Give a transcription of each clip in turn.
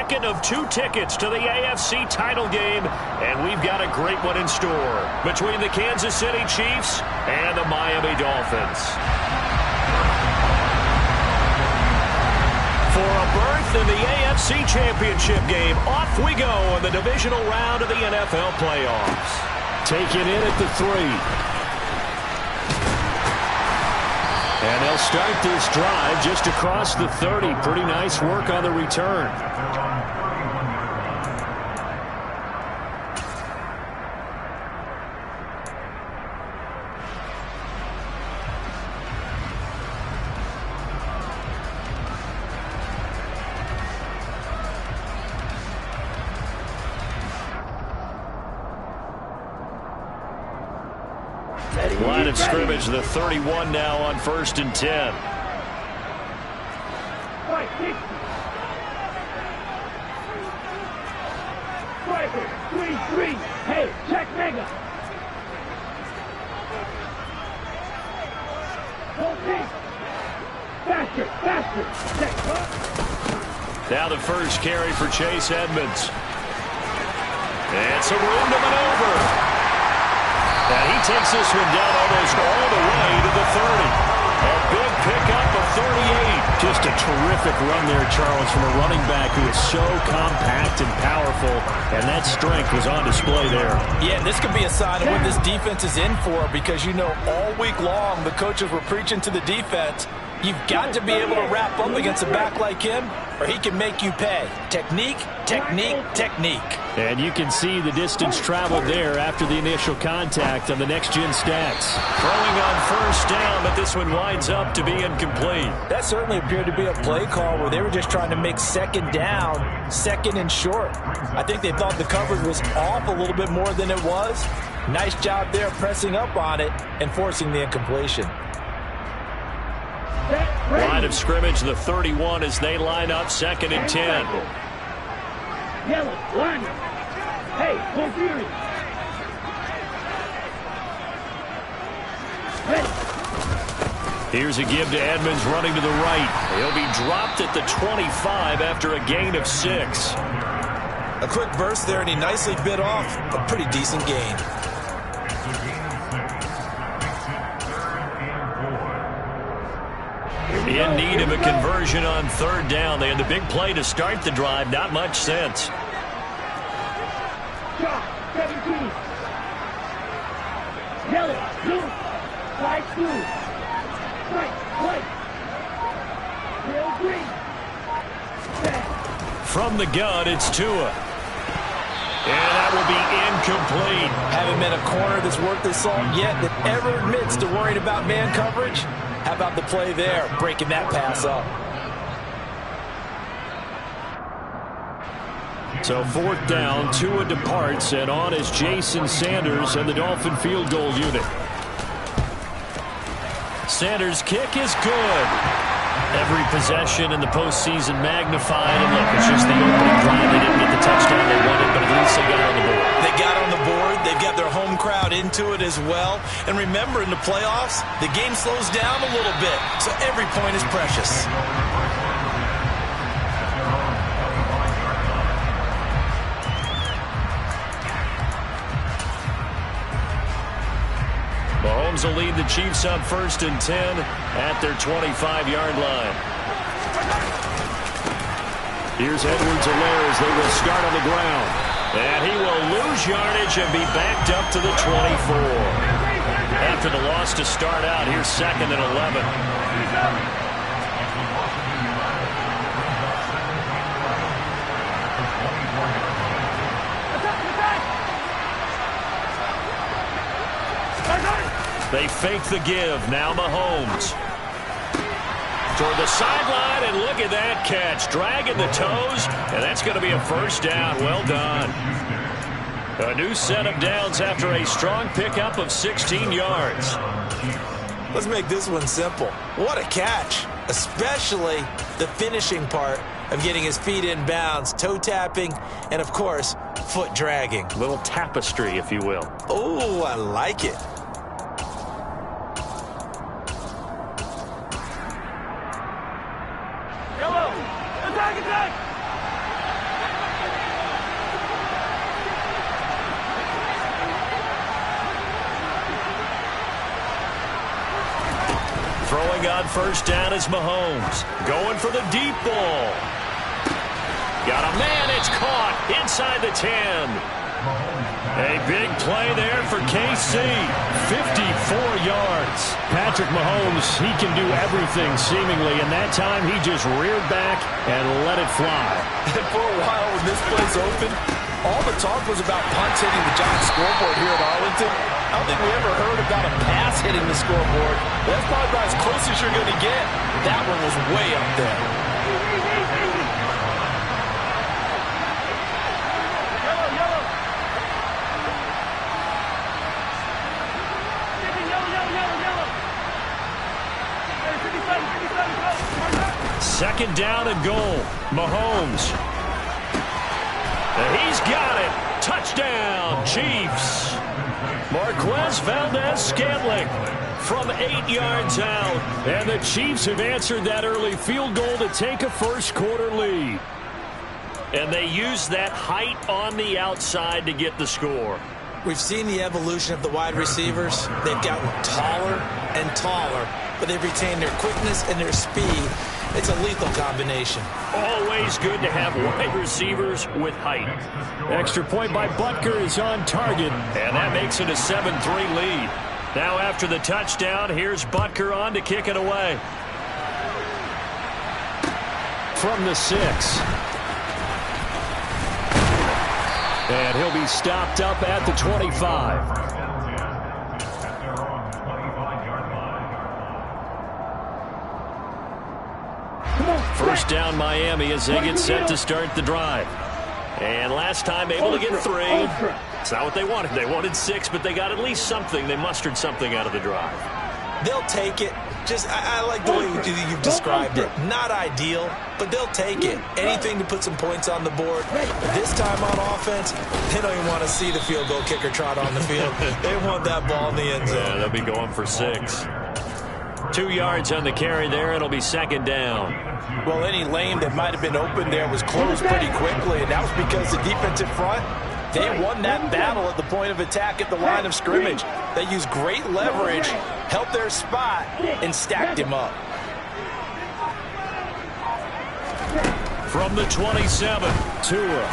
second of 2 tickets to the AFC title game, and we've got a great one in store between the Kansas City Chiefs and the Miami Dolphins. For a berth in the AFC Championship game, off we go in the divisional round of the NFL playoffs. Taken in at the 3. And they'll start this drive just across the 30. Pretty nice work on the return. Line of scrimmage, the 31 now on 1st and 10. Hey, check mega. Faster. Now the first carry for Chase Edmonds. And some room to maneuver. And he takes this one down almost all the way to the 30. A big pickup of 38. Just a terrific run there, Charles, from a running back who is so compact and powerful, and that strength was on display there. Yeah, this could be a sign of what this defense is in for, because you know all week long the coaches were preaching to the defense, you've got to be able to wrap up against a back like him, or he can make you pay. Technique, technique, technique. And you can see the distance traveled there after the initial contact on the next-gen stats. Throwing on 1st down, but this one winds up to be incomplete. That certainly appeared to be a play call where they were just trying to make 2nd down, 2nd and short. I think they thought the coverage was off a little bit more than it was. Nice job there pressing up on it and forcing the incompletion. Line of scrimmage, the 31 as they line up 2nd and 10. Yellow, line. Hey, go Fury. Here's a give to Edmonds running to the right. He'll be dropped at the 25 after a gain of 6. A quick burst there, and he nicely bit off a pretty decent gain. In need of a conversion on 3rd down. They had the big play to start the drive. Not much sense. 17. Yellow, blue, white, blue. White. Real green. From the gun, it's Tua. And that will be incomplete. Haven't been a corner that's worth his salt yet that ever admits to worrying about man coverage. How about the play there, breaking that pass up? So 4th down, Tua departs, and on is Jason Sanders and the Dolphin field goal unit. Sanders' kick is good. Every possession in the postseason magnified. And look, it's just the opening drive. They didn't get the touchdown they wanted, but at least they got on the board. They got on the board. They've got their home crowd into it as well. And remember, in the playoffs, the game slows down a little bit, so every point is precious. Mahomes will lead the Chiefs up 1st and 10 at their 25-yard line. Here's Edwards-Helaire as they will start on the ground. And he will lose yardage and be backed up to the 24. After the loss to start out, here's 2nd and 11. They fake the give. Now Mahomes. Toward the sideline, and look at that catch. Dragging the toes, and that's going to be a 1st down. Well done. A new set of downs after a strong pickup of 16 yards. Let's make this one simple. What a catch, especially the finishing part of getting his feet in bounds, toe tapping, and, of course, foot dragging. A little tapestry, if you will. Oh, I like it. Throwing on first down is Mahomes. Going for the deep ball. Got a man. It's caught inside the 10. A big play there for KC. 54 yards. Patrick Mahomes, he can do everything seemingly, and that time he just reared back and let it fly. And for a while when this play's open, all the talk was about punts hitting the Giants scoreboard here at Arlington. I don't think we ever heard about a pass hitting the scoreboard. That's probably about as close as you're going to get. That one was way up there. Second down and goal. Mahomes. And he's got it. Touchdown, Chiefs. Marquez Valdez-Scantling from 8 yards out. And the Chiefs have answered that early field goal to take a first-quarter lead. And they use that height on the outside to get the score. We've seen the evolution of the wide receivers. They've gotten taller and taller, but they've retained their quickness and their speed. It's a lethal combination. Always good to have wide receivers with height. Extra point by Butker is on target. And that makes it a 7-3 lead. Now after the touchdown, here's Butker on to kick it away. From the 6. And he'll be stopped up at the 25. First down Miami as they get set to start the drive. And last time able to get 3. It's not what they wanted. They wanted 6, but they got at least something. They mustered something out of the drive. They'll take it. I like the way you've described it. Not ideal, but they'll take it. Anything to put some points on the board. But this time on offense, they don't even want to see the field goal kicker trot on the field. They want that ball in the end zone. Yeah, they'll be going for 6. 2 yards on the carry there. It'll be second down. Well, any lane that might have been open there was closed pretty quickly, and that was because the defensive front, they won that battle at the point of attack at the line of scrimmage. They used great leverage, held their spot, and stacked him up. From the 27, Tua.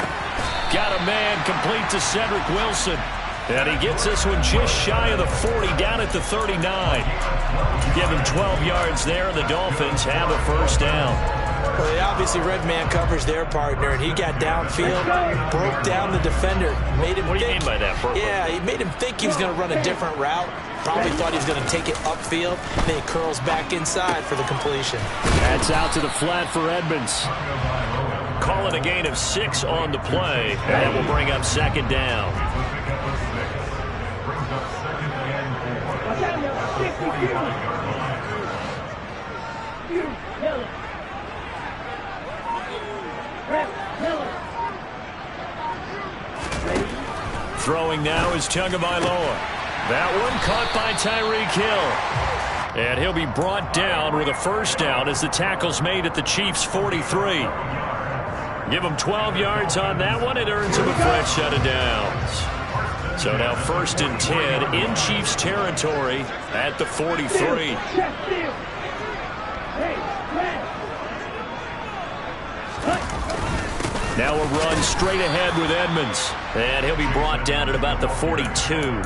Got a man complete to Cedric Wilson. And he gets this one just shy of the 40, down at the 39. Give him 12 yards there, and the Dolphins have a first down. Well, they obviously red man covers their partner, and he got downfield, broke down the defender, made him What do you mean by that, Burke? Yeah, he made him think he was going to run a different route. Probably thought he was going to take it upfield. Then he curls back inside for the completion. That's out to the flat for Edmonds. Call it a gain of 6 on the play, and that will bring up second down. Throwing now is Tagovailoa. That one caught by Tyreek Hill. And he'll be brought down with a first down as the tackle's made at the Chiefs' 43. Give him 12 yards on that one. It earns him a fresh set of downs. So now first and 10 in Chiefs territory at the 43. Now a run straight ahead with Edmonds. And he'll be brought down at about the 42.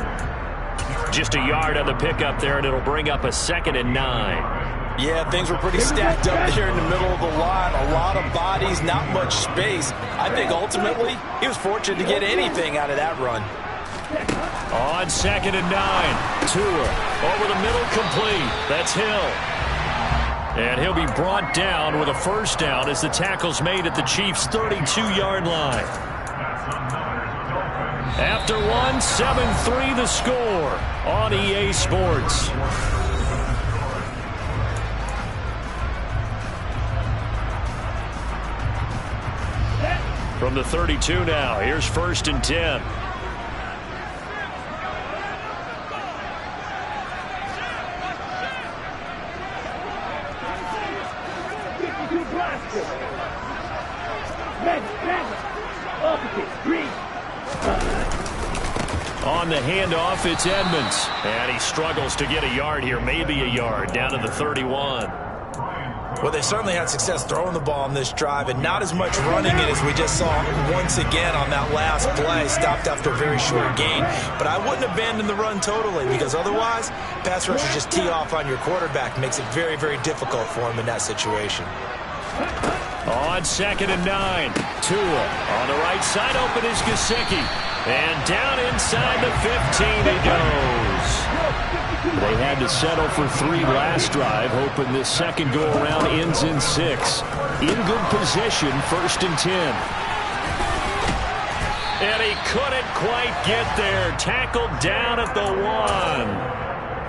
Just a yard on the pickup there, and it'll bring up a second and 9. Yeah, things were pretty stacked up there in the middle of the line. A lot of bodies, not much space. I think ultimately he was fortunate to get anything out of that run. On second and 9, Tua over the middle, complete. That's Hill. And he'll be brought down with a first down as the tackle's made at the Chiefs' 32-yard line. After one, 7-3 the score on EA Sports. From the 32 now, here's first and 10. On the handoff, it's Edmonds. And he struggles to get a yard here, maybe a yard, down to the 31. Well, they certainly had success throwing the ball on this drive and not as much running it as we just saw once again on that last play. Stopped after a very short gain. But I wouldn't abandon the run totally because otherwise, pass rushers just tee off on your quarterback. Makes it very, very difficult for him in that situation. On 2nd and 9, Tua. On the right side, open is Gesicki. And down inside the 15 he goes. They had to settle for 3 last drive, hoping this second go-around ends in 6. In good position, 1st and 10. And he couldn't quite get there. Tackled down at the 1.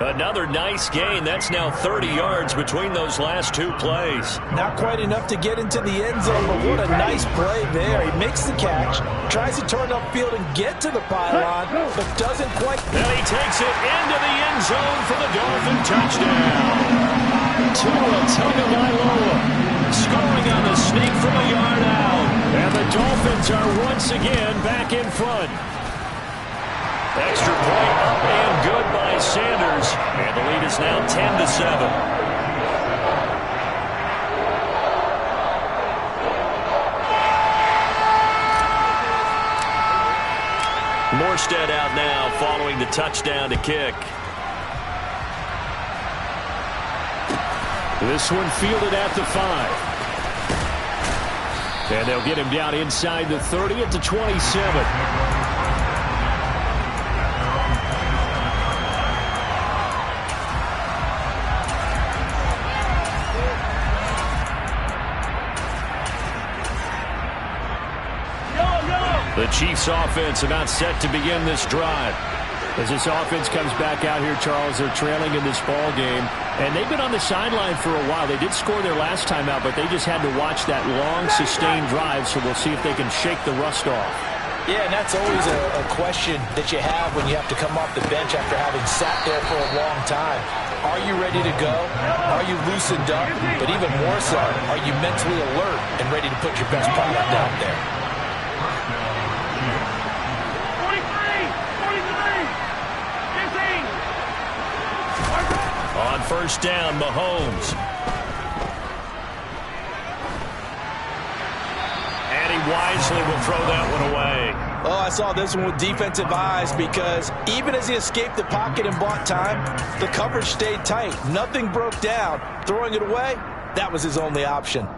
Another nice gain. That's now 30 yards between those last 2 plays. Not quite enough to get into the end zone, but what a nice play there. He makes the catch, tries to turn upfield and get to the pylon, but doesn't quite. And he takes it into the end zone for the Dolphin touchdown. Tua Tagovailoa Scoring on the sneak from a yard out. And the Dolphins are once again back in front. Extra point up and good by Sanders. And the lead is now 10-7. Morstead out now following the touchdown to kick. This one fielded at the 5. And they'll get him down inside the 30 at the 27. The Chiefs offense about set to begin this drive. As this offense comes back out here, Charles, they're trailing in this ball game. And they've been on the sideline for a while. They did score their last time out, but they just had to watch that long, sustained drive, so we'll see if they can shake the rust off. Yeah, and that's always a question that you have when you have to come off the bench after having sat there for a long time. Are you ready to go? Are you loosened up? But even more so, are you mentally alert and ready to put your best product out there? On 1st down, Mahomes. And he wisely will throw that one away. Oh, I saw this one with defensive eyes because even as he escaped the pocket and bought time, the coverage stayed tight. Nothing broke down. Throwing it away, that was his only option.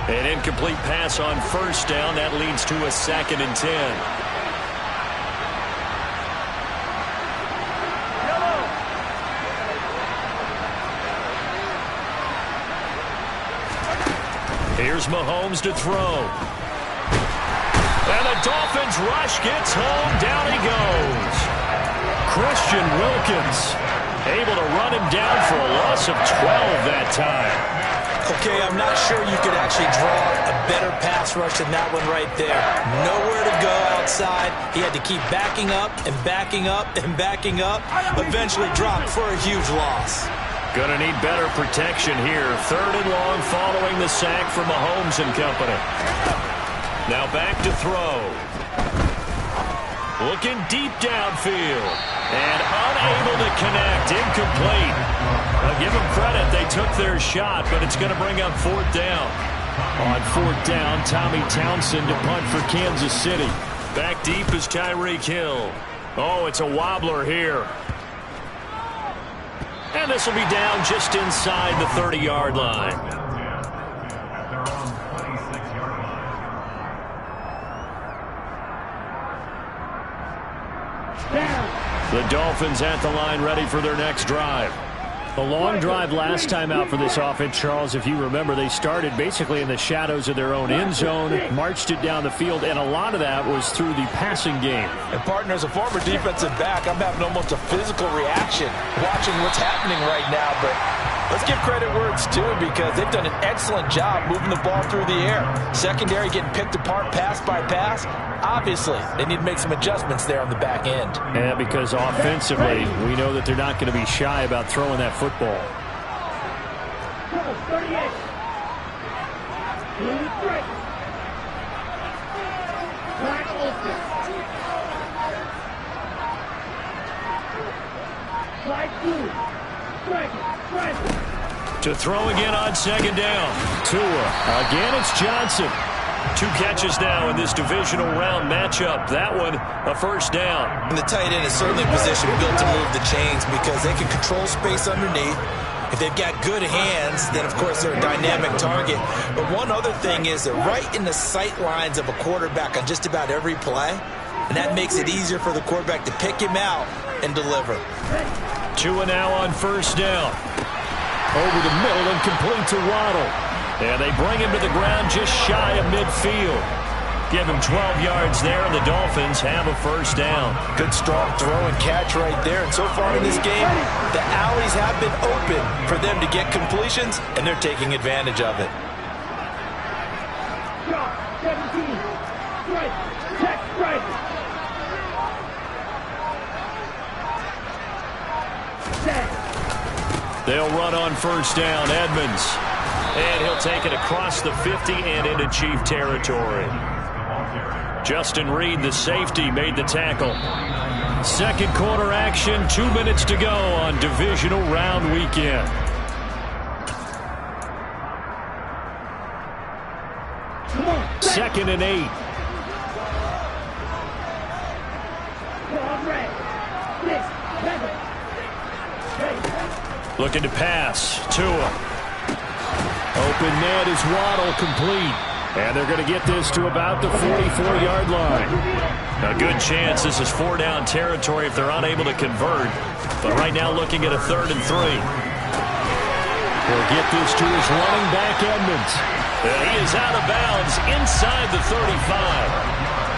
An incomplete pass on 1st down. That leads to a 2nd and 10. Here's Mahomes to throw. And the Dolphins rush gets home. Down he goes. Christian Wilkins able to run him down for a loss of 12 that time. Okay, I'm not sure you could actually draw a better pass rush than that one right there. Nowhere to go outside. He had to keep backing up and backing up and backing up. Eventually dropped for a huge loss. Gonna need better protection here. 3rd and long following the sack from Mahomes and company. Now back to throw. Looking deep downfield. And unable to connect. Incomplete. I'll give them credit. They took their shot, but it's going to bring up 4th down. On 4th down, Tommy Townsend to punt for Kansas City. Back deep is Tyreek Hill. Oh, it's a wobbler here. And this will be down just inside the 30-yard line. The Dolphins at the line ready for their next drive. A long drive last time out for this offense, Charles. If you remember, they started basically in the shadows of their own end zone, marched it down the field, and a lot of that was through the passing game. And, partner, as a former defensive back, I'm having almost a physical reaction watching what's happening right now. But Let's give credit where it's due because they've done an excellent job moving the ball through the air. Secondary getting picked apart pass by pass. Obviously, they need to make some adjustments there on the back end. Yeah, because offensively, we know that they're not going to be shy about throwing that football. 38. Blue strike. Black open. Light blue. Strike. To throw again on second down. Tua. Again, it's Johnson. 2 catches now in this divisional round matchup. That one, a first down. And the tight end is certainly a position built to move the chains because they can control space underneath. If they've got good hands, then, of course, they're a dynamic target. But one other thing is they're right in the sight lines of a quarterback on just about every play. And that makes it easier for the quarterback to pick him out and deliver. Tua now on first down. Over the middle and complete to Waddle. And they bring him to the ground just shy of midfield. Give him 12 yards there, and the Dolphins have a first down. Good strong throw and catch right there. And so far in this game, the alleys have been open for them to get completions, and they're taking advantage of it. Drop. 17. Strike. Check. Strike. Set. They'll run on first down. Edmonds. And he'll take it across the 50 and into Chief territory. Justin Reed, the safety, made the tackle. Second quarter action, 2 minutes to go on divisional round weekend. Second and 8. Looking to pass. Tua. Open net is Waddle, complete. And they're going to get this to about the 44-yard line. A good chance this is 4-down territory if they're unable to convert. But right now looking at a 3rd and 3. He'll get this to his running back, Edmonds. And he is out of bounds inside the 35.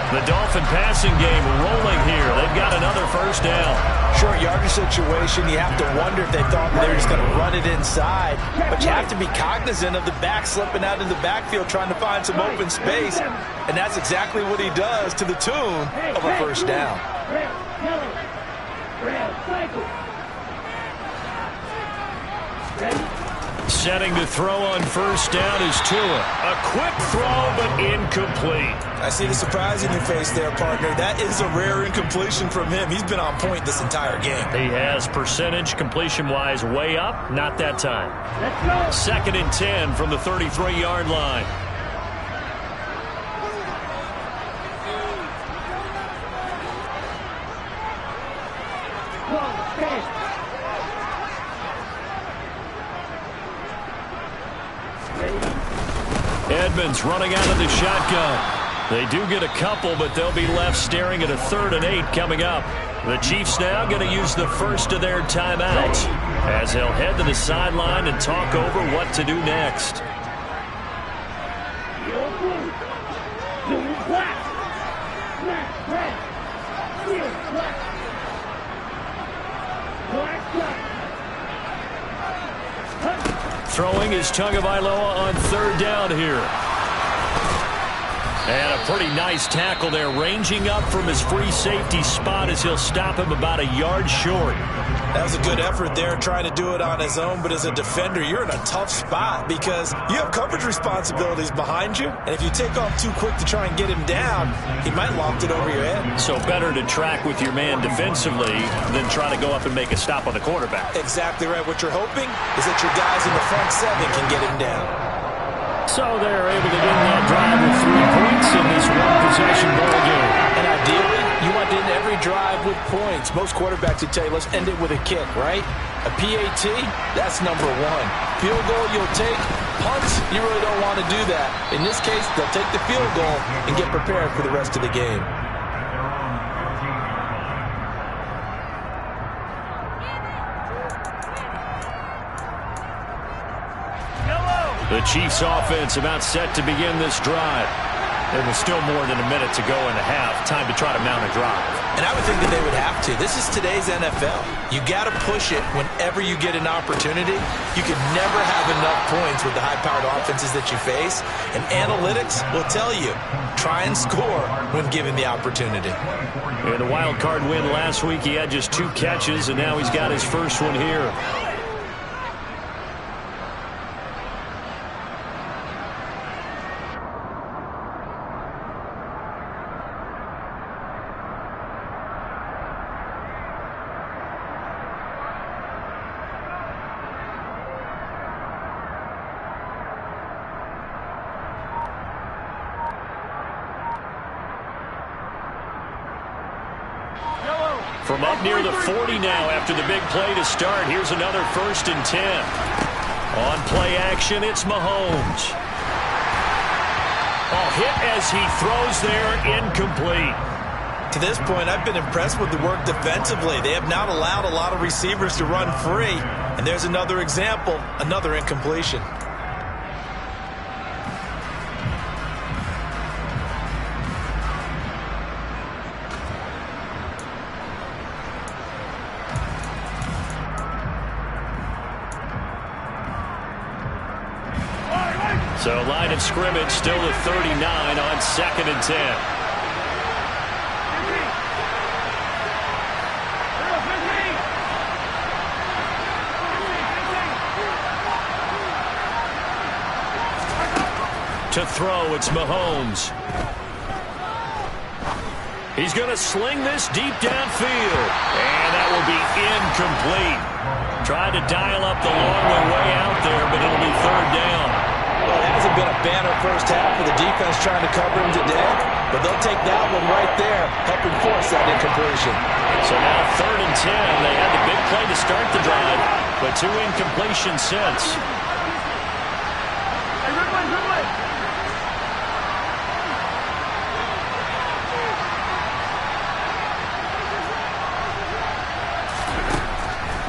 The Dolphin passing game rolling here. They've got another first down. Short yardage situation, you have to wonder if they thought they were just going to run it inside. But you have to be cognizant of the back slipping out in the backfield trying to find some open space. And that's exactly what he does to the tune of a first down. Red, yellow, red, cycle. Ready? Setting to throw on first down is Tua. A quick throw, but incomplete. I see the surprise in your face there, partner. That is a rare incompletion from him. He's been on point this entire game. He has percentage completion-wise way up. Not that time. Let's go. 2nd and 10 from the 33-yard line. Edmonds running out of the shotgun. They do get a couple, but they'll be left staring at a 3rd and 8 coming up. The Chiefs now going to use the first of their timeouts as they'll head to the sideline and talk over what to do next. Throwing is Tagovailoa on 3rd down here. And a pretty nice tackle there, ranging up from his free safety spot as he'll stop him about a yard short. That was a good effort there, trying to do it on his own. But as a defender, you're in a tough spot because you have coverage responsibilities behind you. And if you take off too quick to try and get him down, he might loft it over your head. So better to track with your man defensively than try to go up and make a stop on the quarterback. Exactly right. What you're hoping is that your guys in the front 7 can get him down. So they're able to end that drive with 3 points in this one-possession ball game. And ideally, you want to end every drive with points. Most quarterbacks would tell you, let's end it with a kick, right? A PAT, that's number 1. Field goal, you'll take. Punts, you really don't want to do that. In this case, they'll take the field goal and get prepared for the rest of the game. The Chiefs offense about set to begin this drive. And with still more than a minute to go in the half, time to try to mount a drive. And I would think that they would have to. This is today's NFL. You got to push it whenever you get an opportunity. You can never have enough points with the high-powered offenses that you face. And analytics will tell you, try and score when given the opportunity. And a wild card win last week, he had just 2 catches, and now he's got his first one here. From up near the 40 now after the big play to start. Here's another 1st and 10. On play action, it's Mahomes. Oh, hit as he throws there, incomplete. To this point, I've been impressed with the work defensively. They have not allowed a lot of receivers to run free. And there's another example, another incompletion. So line of scrimmage still at 39 on 2nd and 10. To throw, it's Mahomes. He's going to sling this deep downfield. And that will be incomplete. Tried to dial up the long way out there, but it'll be 3rd down. Well, it hasn't been a banner first half for the defense trying to cover him today, but they'll take that one right there, helping force that incompletion. So now 3rd and 10. They had the big play to start the drive, but 2 incompletions since.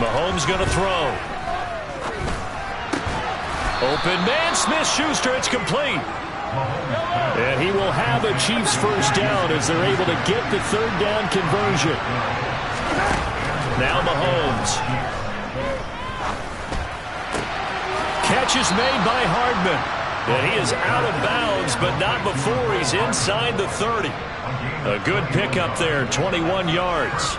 Mahomes going to throw. Open man, Smith-Schuster, it's complete. And he will have a Chiefs first down as they're able to get the 3rd down conversion. Now Mahomes. Catch is made by Hardman. And he is out of bounds, but not before he's inside the 30. A good pickup there, 21 yards.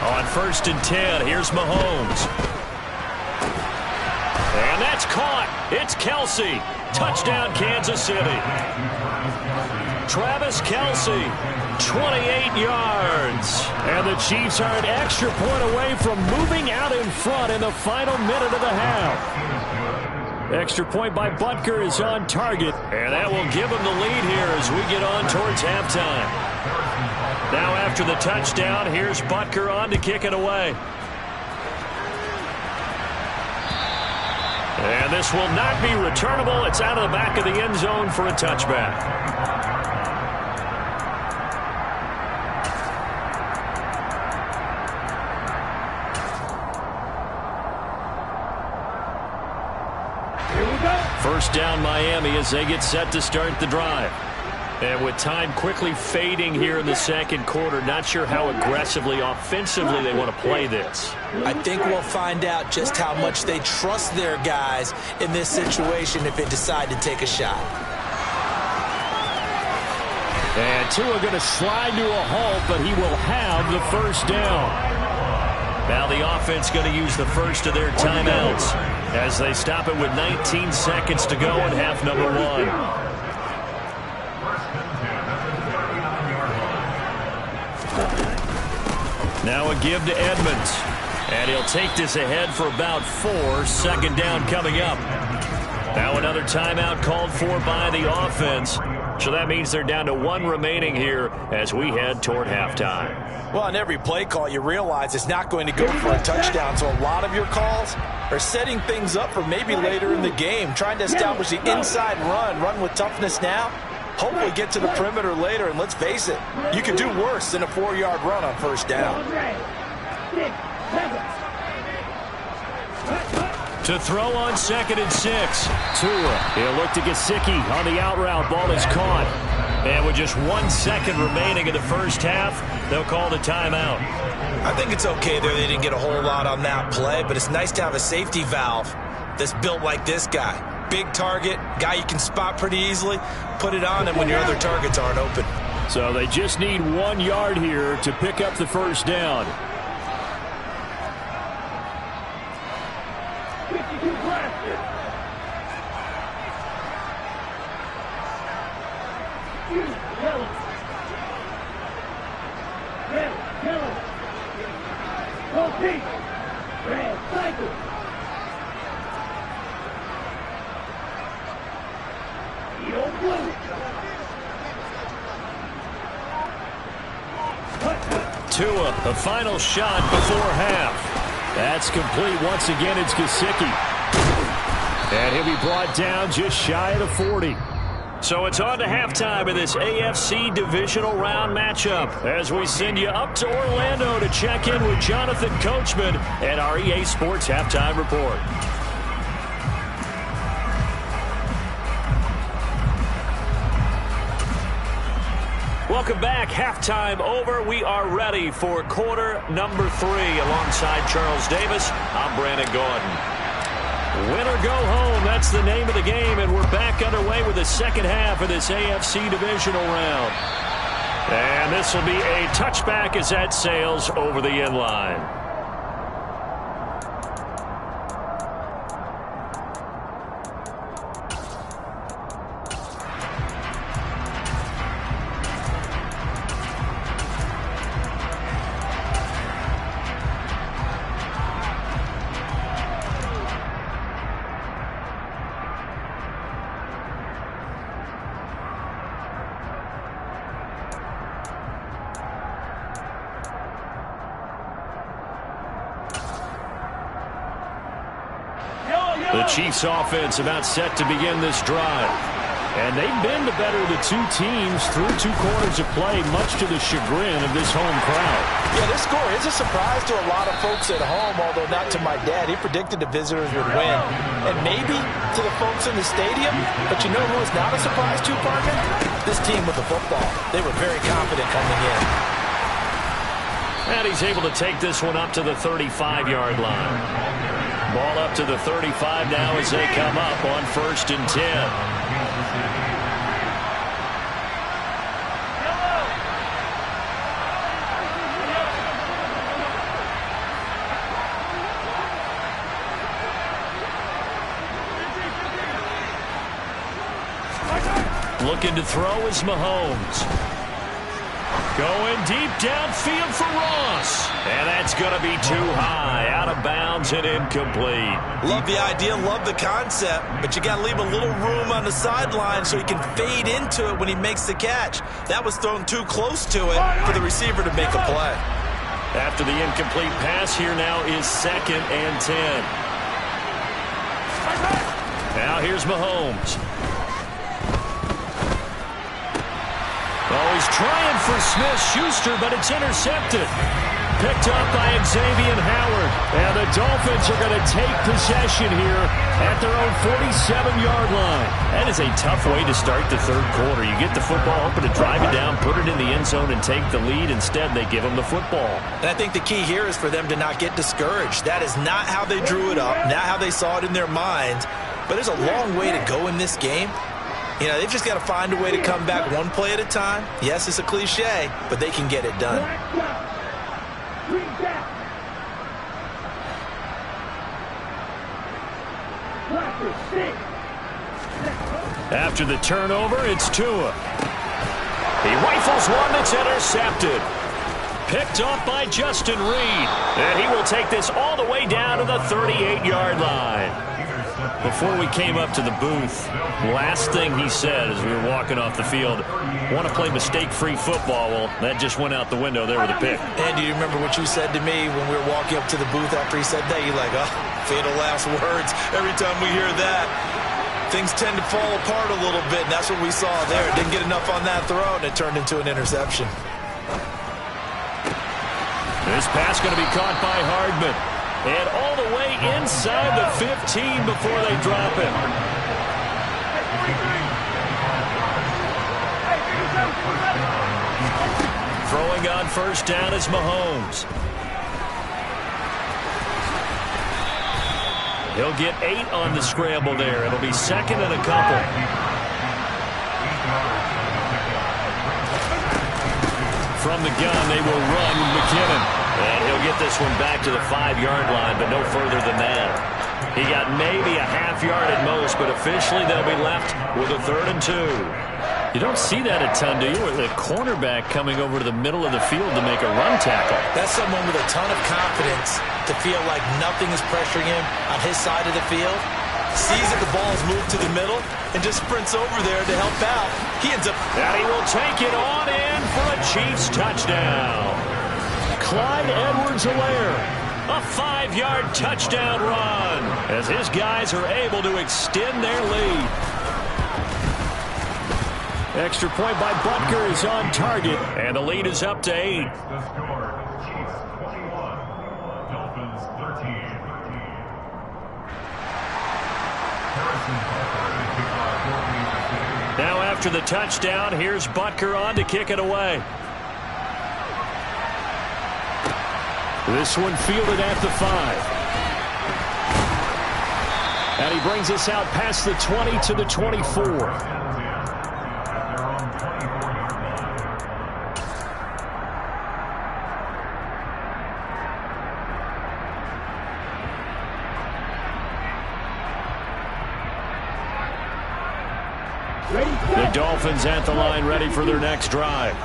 On 1st and 10, here's Mahomes. And that's caught. It's Kelsey. Touchdown, Kansas City. Travis Kelsey, 28 yards. And the Chiefs are an extra point away from moving out in front in the final minute of the half. Extra point by Butker is on target. And that will give him the lead here as we get on towards halftime. Now after the touchdown, here's Butker on to kick it away. And this will not be returnable. It's out of the back of the end zone for a touchback. Here we go. First down Miami as they get set to start the drive. And with time quickly fading here in the 2nd quarter, not sure how aggressively, offensively they want to play this. I think we'll find out just how much they trust their guys in this situation if they decide to take a shot. And Tua going to slide to a halt, but he will have the first down. Now the offense going to use the first of their timeouts as they stop it with 19 seconds to go in half number 1. Now a give to Edmonds. And he'll take this ahead for about 4. 2nd down coming up. Now another timeout called for by the offense. So that means they're down to 1 remaining here as we head toward halftime. Well, on every play call, you realize it's not going to go for a touchdown. So a lot of your calls are setting things up for maybe later in the game, trying to establish the inside run with toughness now. Hopefully get to the perimeter later, and let's face it, you can do worse than a 4-yard run on 1st down. To throw on 2nd and 6. Tua. He'll look to Gesicki on the out route. Ball is caught. And with just 1 second remaining in the first half, they'll call the timeout. I think it's okay there. They didn't get a whole lot on that play, but it's nice to have a safety valve that's built like this guy. Big target, guy you can spot pretty easily. Put it on him when your other targets aren't open. So they just need 1 yard here to pick up the first down. 52 blasters. Yellow. Red, yellow. Go pink. Red, cycle. Yellow, blue. Tua, the final shot before half. That's complete. Once again, it's Gesicki. And he'll be brought down just shy of the 40. So it's on to halftime of this AFC divisional round matchup as we send you up to Orlando to check in with Jonathan Coachman and our EA Sports Halftime Report. Welcome back. Halftime over. We are ready for quarter number 3 alongside Charles Davis. I'm Brandon Gaudin. Win or go home, that's the name of the game, and we're back underway with the second half of this AFC divisional round. And this will be a touchback as that sails over the end line. The Chiefs offense about set to begin this drive. And they've been the better of the two teams through 2 quarters of play, much to the chagrin of this home crowd. Yeah, this score is a surprise to a lot of folks at home, although not to my dad. He predicted the visitors would win. And maybe to the folks in the stadium, but you know who is not a surprise to, Parker? This team with the football. They were very confident coming in. And he's able to take this one up to the 35-yard line. Ball up to the 35 now as they come up on 1st and 10. Looking to throw is Mahomes. Going deep downfield for Ross. And that's going to be too high. Out of bounds and incomplete. Love the idea, love the concept, but you got to leave a little room on the sideline so he can fade into it when he makes the catch. That was thrown too close to it for the receiver to make a play. After the incomplete pass, here now is 2nd and 10. Now here's Mahomes. Oh, he's trying for Smith-Schuster, but it's intercepted. Picked up by Xavier Howard. And the Dolphins are going to take possession here at their own 47-yard line. That is a tough way to start the 3rd quarter. You get the football open to drive it down, put it in the end zone, and take the lead. Instead, they give them the football. And I think the key here is for them to not get discouraged. That is not how they drew it up, not how they saw it in their minds. But there's a long way to go in this game. You know, they've just got to find a way to come back one play at a time. Yes, it's a cliche, but they can get it done. After the turnover, it's Tua. He rifles one that's intercepted. Picked off by Justin Reed. And he will take this all the way down to the 38-yard line. Before we came up to the booth, last thing he said as we were walking off the field, want to play mistake-free football. Well, that just went out the window there with a pick. And do you remember what you said to me when we were walking up to the booth after he said that? You're like, oh, fatal last words. Every time we hear that, things tend to fall apart a little bit, and that's what we saw there. Didn't get enough on that throw, and it turned into an interception. This pass going to be caught by Hardman. And all the way inside the 15 before they drop him. Throwing on first down is Mahomes. He'll get 8 on the scramble there. It'll be second and a couple. From the gun, they will run McKinnon. And he'll get this one back to the 5-yard line, but no further than that. He got maybe a half yard at most, but officially they'll be left with a 3rd and 2. You don't see that a ton, do you? With a cornerback coming over to the middle of the field to make a run tackle. That's someone with a ton of confidence to feel like nothing is pressuring him on his side of the field. Sees that the ball is moved to the middle and just sprints over there to help out. He ends up... And he will take it on in for a Chiefs touchdown. Clyde Edwards-Helaire. A 5-yard touchdown run as his guys are able to extend their lead. Extra point by Butker is on target, and the lead is up to 8. Now after the touchdown, here's Butker on to kick it away. This one fielded at the 5. And he brings us out past the 20 to the 24. The Dolphins at the line ready for their next drive.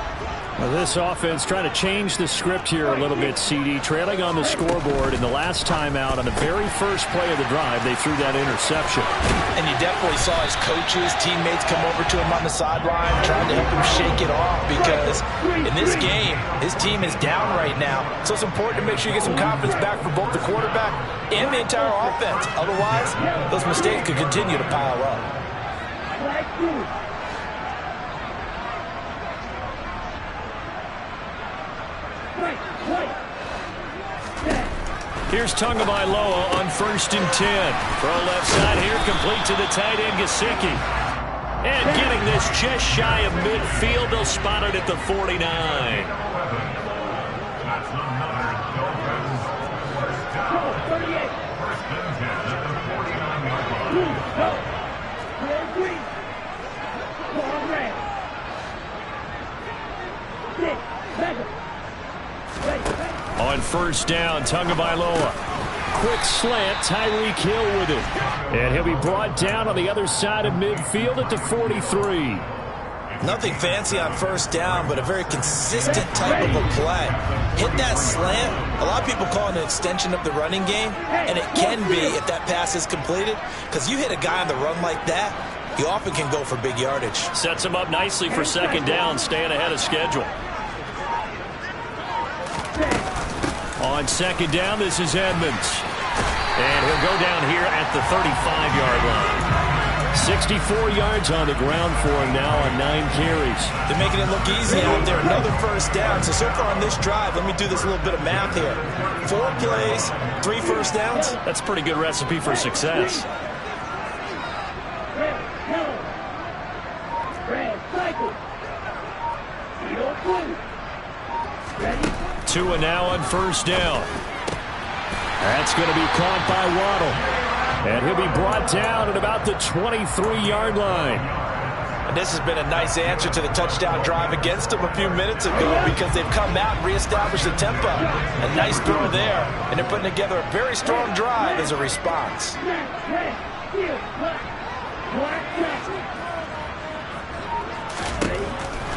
Well, this offense trying to change the script here a little bit, CD. Trailing on the scoreboard, and the last time out on the very first play of the drive, they threw that interception. And you definitely saw his coaches, teammates come over to him on the sideline, trying to help him shake it off, because in this game, his team is down right now. So it's important to make sure you get some confidence back for both the quarterback and the entire offense. Otherwise, those mistakes could continue to pile up. Here's Tagovailoa on 1st and 10. Throw left side here, complete to the tight end, Gesicki. And getting this just shy of midfield, they'll spot it at the 49. On 1st down, Tagovailoa. Quick slant, Tyreek Hill with it. And he'll be brought down on the other side of midfield at the 43. Nothing fancy on 1st down, but a very consistent type of a play. Hit that slant. A lot of people call it an extension of the running game, and it can be if that pass is completed, because you hit a guy on the run like that, you often can go for big yardage. Sets him up nicely for 2nd down, staying ahead of schedule. On 2nd down, this is Edmonds. And he'll go down here at the 35-yard line. 64 yards on the ground for him now on 9 carries. They're making it look easy out there. Another 1st down. So far on this drive, let me do this little bit of math here. 4 plays, 3 1st downs. That's a pretty good recipe for success. Tua now on 1st down. That's going to be caught by Waddle. And he'll be brought down at about the 23-yard line. And this has been a nice answer to the touchdown drive against them a few minutes ago, because they've come out and reestablished the tempo. A nice throw there, and they're putting together a very strong drive as a response.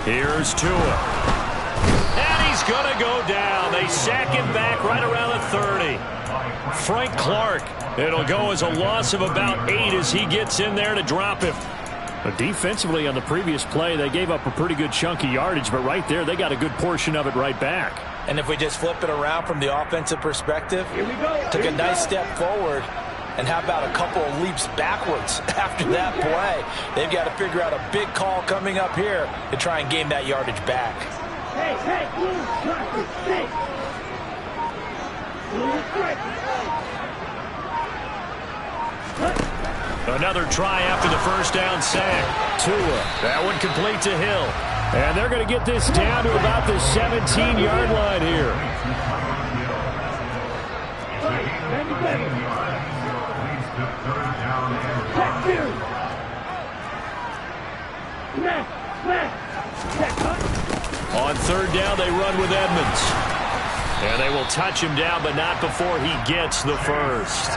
Here's Tua. And he's going to go down. They sack him back right around the 30. Frank Clark. It'll go as a loss of about 8 as he gets in there to drop him. But defensively on the previous play, they gave up a pretty good chunk of yardage, but right there, they got a good portion of it right back. And if we just flip it around from the offensive perspective, took a nice step forward, and how about a couple of leaps backwards after that play? They've got to figure out a big call coming up here to try and gain that yardage back. Another try after the first down sack. Tua, that one complete to Hill. And they're going to get this down to about the 17-yard line here. On third down, they run with Edmonds. And they will touch him down, but not before he gets the first.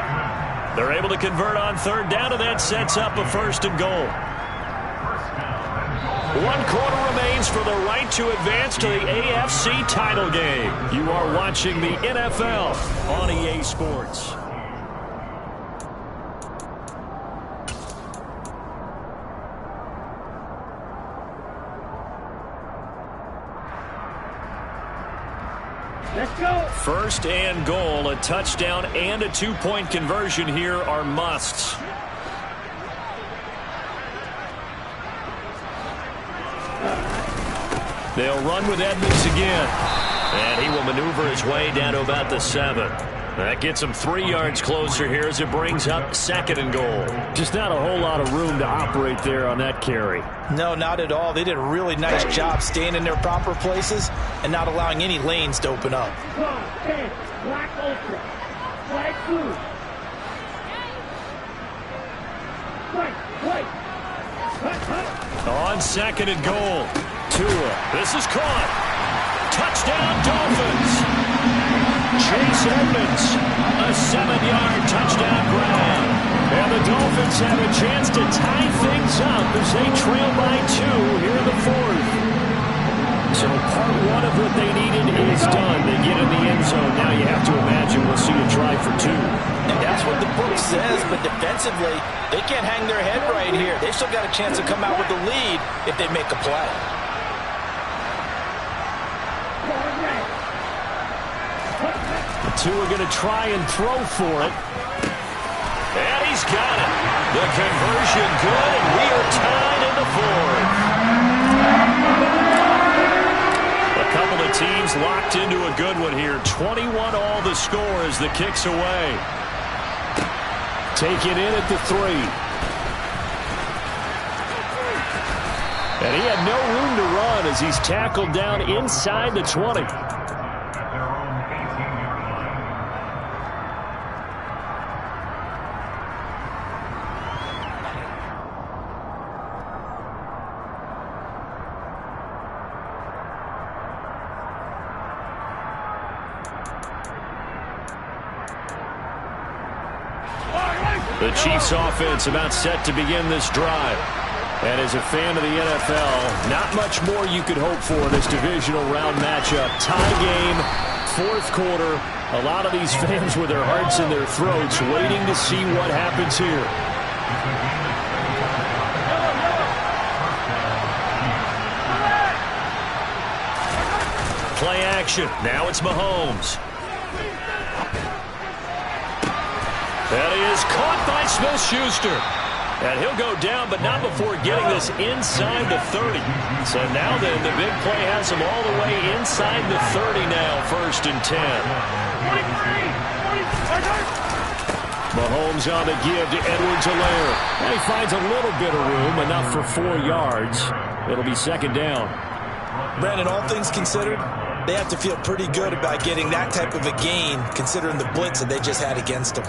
They're able to convert on third down, and that sets up a first and goal. 1 quarter remains for the right to advance to the AFC title game. You are watching the NFL on EA Sports. Let's go. First and goal, a touchdown and a 2-point conversion here are musts. They'll run with Edmonds again. And he will maneuver his way down to about the 7. That gets him 3 yards closer here as it brings up second and goal. Just not a whole lot of room to operate there on that carry. No, not at all. They did a really nice job staying in their proper places and not allowing any lanes to open up. Black ultra. Black blue. White. On second and goal. Tua. This is caught. Touchdown, Dolphins. Chase Edmonds. A 7-yard touchdown grab. And the Dolphins have a chance to tie things up as they trail by 2 here in the fourth. So part one of what they needed is done. They get in the end zone. Now you have to imagine we'll see a try for 2. And that's what the book says, but defensively, they can't hang their head right here. They've still got a chance to come out with the lead if they make a play. Tua going to try and throw for it. And he's got it. The conversion good, and we are tied in the fourth. A couple of teams locked into a good one here. 21 all the score as the kick's away. Taken in at the 3. And he had no room to run as he's tackled down inside the 20. The Chiefs offense about set to begin this drive. And as a fan of the NFL, not much more you could hope for in this divisional round matchup. Tie game, fourth quarter. A lot of these fans with their hearts in their throats waiting to see what happens here. Play action. Now it's Mahomes. That is caught by Smith-Schuster. And he'll go down, but not before getting this inside the 30. So now then, the big play has him all the way inside the 30 now, first and 10. Mahomes on the give to Edwards-Helaire. And he finds a little bit of room, enough for 4 yards. It'll be second down. Brandon, all things considered, they have to feel pretty good about getting that type of a gain, considering the blitz that they just had against them.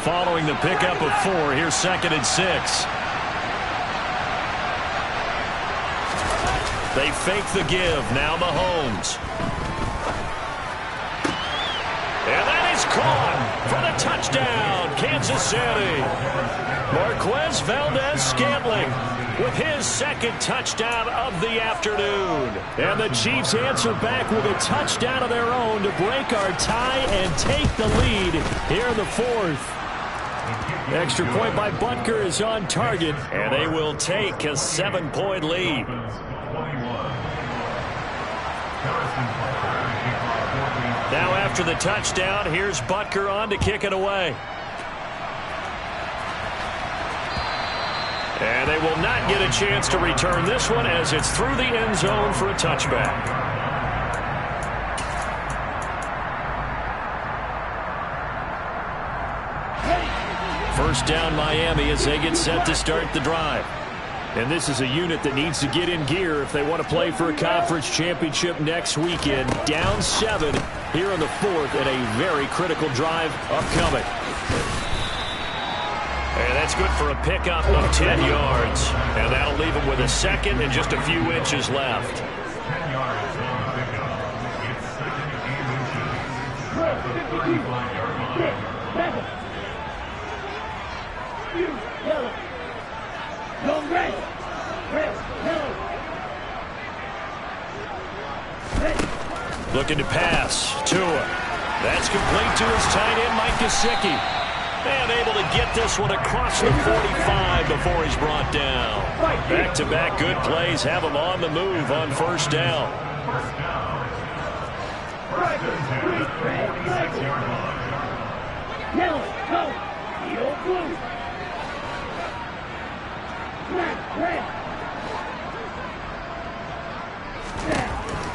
Following the pickup of 4, here's second and 6. They fake the give. Now Mahomes. And that is caught for the touchdown, Kansas City. Marquez Valdez-Scantling with his second touchdown of the afternoon. And the Chiefs answer back with a touchdown of their own to break our tie and take the lead here in the fourth. Extra point by Butker is on target, and they will take a 7-point lead. Now after the touchdown, here's Butker on to kick it away. And they will not get a chance to return this one as it's through the end zone for a touchback. First down Miami as they get set to start the drive. And this is a unit that needs to get in gear if they want to play for a conference championship next weekend. Down 7 here in the 4th and a very critical drive upcoming. And that's good for a pickup of 10 yards. And that'll leave them with a second and just a few inches left. Looking to pass. Tua. That's complete to his tight end, Mike Gesicki. And able to get this one across the 45 before he's brought down. Back-to-back good plays have him on the move on first down.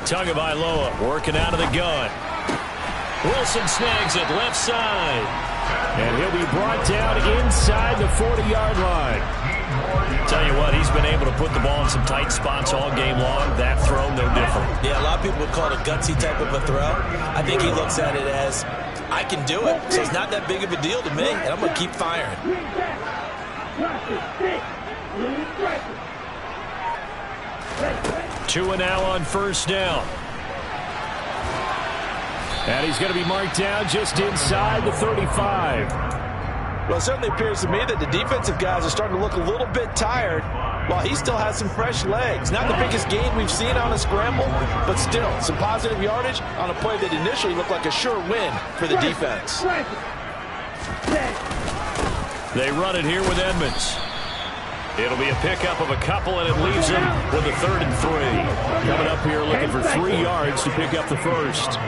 Tagovailoa working out of the gun. Wilson snags it left side. And he'll be brought down inside the 40-yard line. Tell you what, he's been able to put the ball in some tight spots all game long. That throw, no different. Yeah, a lot of people would call it a gutsy type of a throw. I think he looks at it as, I can do it, so it's not that big of a deal to me, and I'm going to keep firing. Tua now on first down. And he's going to be marked down just inside the 35. Well, it certainly appears to me that the defensive guys are starting to look a little bit tired while he still has some fresh legs. Not the biggest gain we've seen on a scramble, but still some positive yardage on a play that initially looked like a sure win for the defense. They run it here with Edmonds. It'll be a pickup of a couple, and it leaves him with a 3rd and 3. Coming up here looking for 3 yards to pick up the first.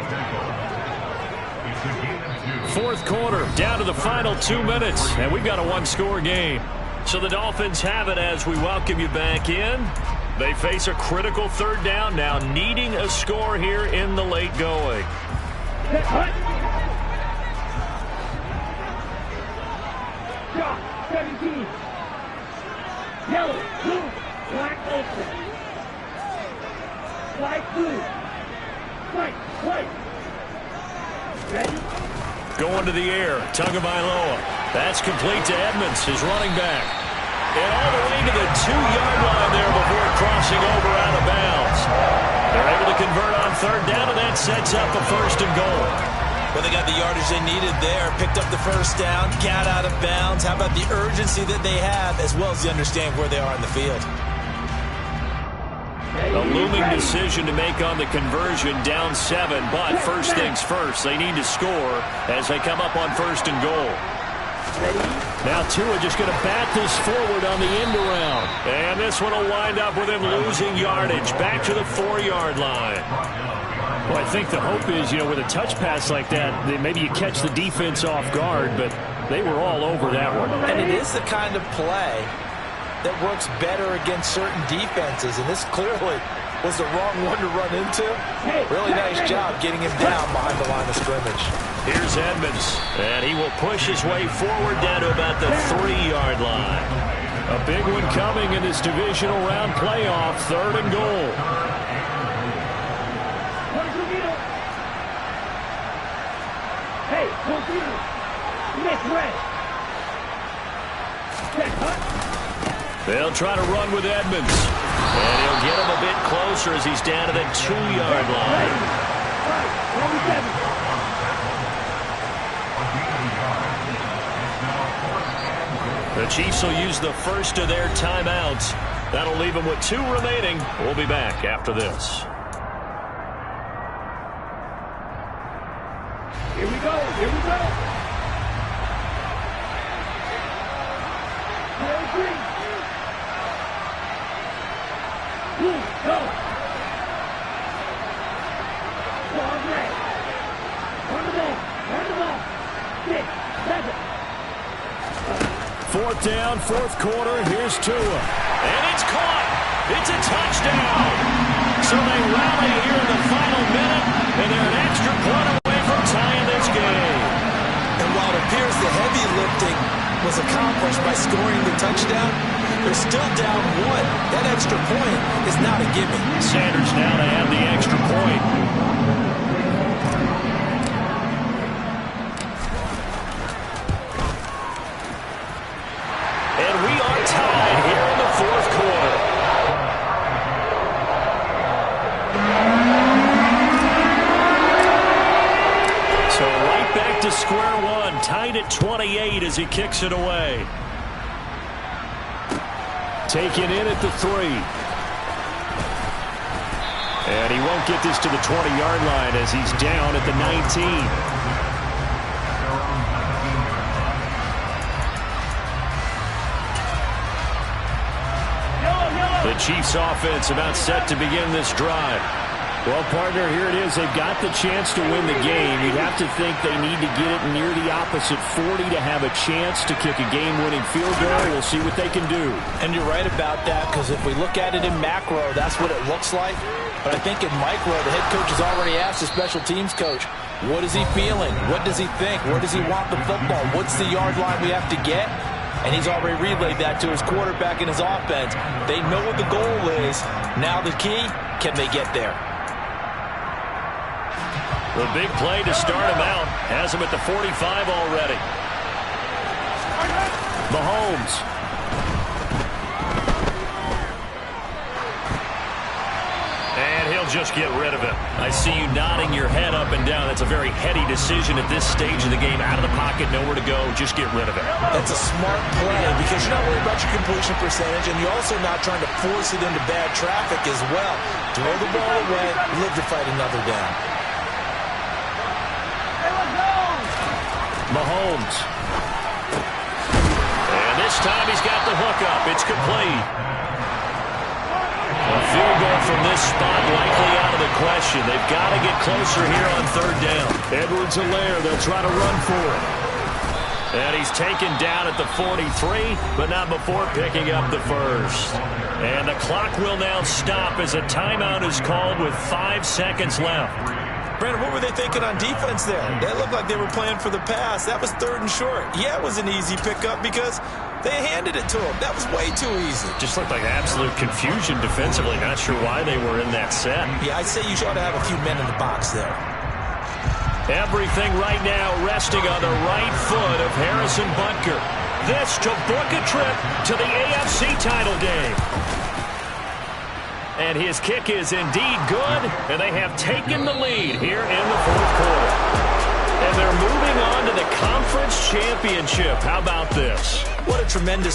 4th quarter, down to the final 2 minutes, and we've got a one-score game. So the Dolphins have it as we welcome you back in. They face a critical 3rd down now, needing a score here in the late going. Yellow, blue, black, open. Black, blue. White. Ready? Going to the air, Tagovailoa. That's complete to Edmonds, his running back. And all the way to the 2-yard line there before crossing over out of bounds. They're able to convert on 3rd down, and that sets up a 1st and goal. Well, they got the yardage they needed there, picked up the first down, got out of bounds. How about the urgency that they have, as well as the understand where they are in the field? A looming decision to make on the conversion, down 7, but first things first, they need to score as they come up on 1st and goal. Now Tua just going to bat this forward on the end around. And this one will wind up with him losing yardage, back to the 4-yard line. Well, I think the hope is, with a touch pass like that, that maybe you catch the defense off guard, but they were all over that one. And it is the kind of play that works better against certain defenses, and this clearly was the wrong one to run into. Really nice job getting him down behind the line of scrimmage. Here's Edmonds, and he will push his way forward down to about the 3-yard line. A big one coming in this divisional round playoff, 3rd and goal. They'll try to run with Edmonds. And he'll get him a bit closer as he's down to the 2-yard line. The Chiefs will use the first of their timeouts. That'll leave them with 2 remaining. We'll be back after this. Here we go. Go. 4th down, 4th quarter. Here's Tua. And it's caught. It's a touchdown. So they rally here in the final minute, and they're an extra point away from tying this game. And while it appears the heavy lifting was accomplished by scoring the touchdown, they're still down 1. That extra point is not a gimme. Sanders now to have the extra point. And we are tied here in the 4th quarter. So right back to square one, tied at 28 as he kicks it away. Taken in at the 3. And he won't get this to the 20-yard line as he's down at the 19. The Chiefs offense about set to begin this drive. Well, partner, here it is. They've got the chance to win the game. You'd have to think they need to get it near the opposite 40 to have a chance to kick a game-winning field goal. We'll see what they can do. And you're right about that, because if we look at it in macro, that's what it looks like. But I think in micro, the head coach has already asked the special teams coach, what is he feeling? What does he think? Where does he want the football? What's the yard line we have to get? And he's already relayed that to his quarterback and his offense. They know what the goal is. Now the key, can they get there? The big play to start him out. Has him at the 45 already. Mahomes. And he'll just get rid of it. I see you nodding your head up and down. That's a very heady decision at this stage of the game. Out of the pocket, nowhere to go. Just get rid of it. That's a smart play because you're not worried about your completion percentage, and you're also not trying to force it into bad traffic as well. Throw the ball away, live to fight another down. Mahomes. And this time he's got the hook up. It's complete. A field goal from this spot likely out of the question. They've got to get closer here on 3rd down. Edwards-Helaire, they'll try to run for it. And he's taken down at the 43, but not before picking up the first. And the clock will now stop as a timeout is called with 5 seconds left. Brandon, what were they thinking on defense there? They looked like they were playing for the pass. That was 3rd and short. Yeah, it was an easy pickup because they handed it to him. That was way too easy. Just looked like absolute confusion defensively. Not sure why they were in that set. Yeah, I'd say you ought to have a few men in the box there. Everything right now resting on the right foot of Harrison Butker. This to book a trip to the AFC title game. And his kick is indeed good, and they have taken the lead here in the 4th quarter. And they're moving on to the conference championship. How about this? What a tremendous